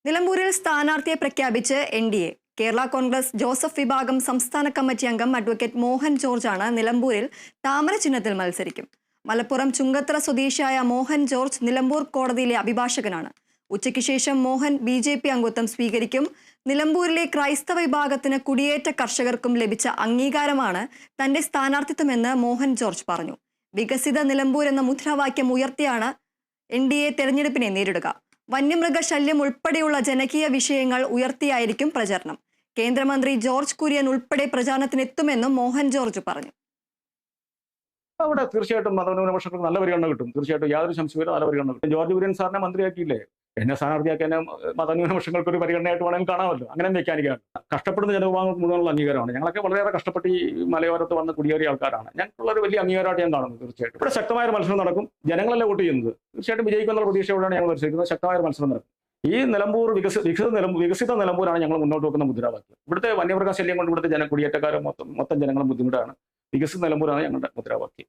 നിലമ്പൂരിൽ സ്ഥാനാർത്ഥിയെ പ്രഖ്യാപിച്ച് എൻ.ഡി.എ. കേരള കോൺഗ്രസ് ജോസഫ് വിഭാഗം സംസ്ഥാന കമ്മിറ്റി അംഗം അഡ്വക്കേറ്റ് മോഹൻ ജോർജാണ് നിലമ്പൂരിൽ താമര ചിഹ്നത്തിൽ മത്സരിക്കും. മലപ്പുറം ചുങ്കത്തറ സ്വദേശിയായ മോഹൻ ജോർജ് നിലമ്പൂർ കോടതിയിലെ അഭിഭാഷകനാണ്. ഉച്ചയ്ക്ക് ശേഷം മോഹൻ ബി.ജെ.പി. അംഗത്വം സ്വീകരിക്കും. നിലമ്പൂരിലെ ക്രൈസ്തവ വിഭാഗത്തിന് കുടിയേറ്റ കർഷകർക്കും ലഭിച്ച അംഗീകാരമാണ് തന്റെ സ്ഥാനാർത്ഥിത്വമെന്ന് മോഹൻ ജോർജ് പറഞ്ഞു. വികസിത നിലമ്പൂർ എന്ന മുദ്രാവാക്യം ഉയർത്തിയാണ് എൻ.ഡി.എ. തെരഞ്ഞെടുപ്പിനെ നേരിടുക. വന്യമൃഗശല്യം ഉൾപ്പെടെയുള്ള ജനകീയ വിഷയങ്ങൾ ഉയർത്തിയായിരിക്കും പ്രചരണം. കേന്ദ്രമന്ത്രി ജോർജ് കുര്യൻ ഉൾപ്പെടെ പ്രചാരണത്തിനെത്തുമെന്നും മോഹൻ ജോർജ് പറഞ്ഞു. അവിടെ തീർച്ചയായിട്ടും മതന്യൂനപക്ഷങ്ങൾക്ക് നല്ല പരിഗണന കിട്ടും. തീർച്ചയായിട്ടും യാതൊരു സംശയമില്ല, നല്ല പരിഗണന കിട്ടും. ജോർജ് കുര്യൻ സാറിനെ മന്ത്രിയാക്കിയില്ലേ, എന്നെ സ്ഥാനാർത്ഥിയാക്കി എന്നെ മതന്യൂനപക്ഷങ്ങൾക്ക് ഒരു പരിഗണനയായിട്ട് വേണമെങ്കിൽ കാണാമല്ലോ. അങ്ങനെ വ്യാഖ്യാനിക്കാണ്. കഷ്ടപ്പെടുന്ന ജനവിഭാഗങ്ങൾക്ക് മുഴുവനുള്ള അംഗീകാരമാണ്. ഞങ്ങളൊക്കെ വളരെയേറെ കഷ്ടപ്പെട്ട് ഈ മലയോരത്ത് വന്ന് കുടിയേറിയ ആൾക്കാരാണ്. ഞങ്ങൾക്കുള്ള ഒരു വലിയ അംഗീകാരമായിട്ട് ഞാൻ കാണുന്നത്. തീർച്ചയായിട്ടും ഇവിടെ ശക്തമായ മത്സരം നടക്കും. ജനങ്ങളല്ലേ വോട്ട് ചെയ്യുന്നത്. തീർച്ചയായിട്ടും വിജയിക്കുന്നുള്ള പ്രതീക്ഷയോടെയാണ് ഞങ്ങൾ മത്സരിക്കുന്നത്. ശക്തമായ മത്സരം നടക്കും. ഈ നിലമ്പൂർ വികസിത നിലമ്പൂരാണ് ഞങ്ങൾ മുന്നോട്ട് വെക്കുന്ന മുദ്രാവാക്യം. ഇവിടുത്തെ വന്യമൃഗശല്യം കൊണ്ട് ഇവിടുത്തെ കുടിയേറ്റക്കാരും മൊത്തം ജനങ്ങളും ബുദ്ധിമുട്ടാണ്. വികസിത നിലമ്പൂരാണ് ഞങ്ങളുടെ മുദ്രാവാക്യം.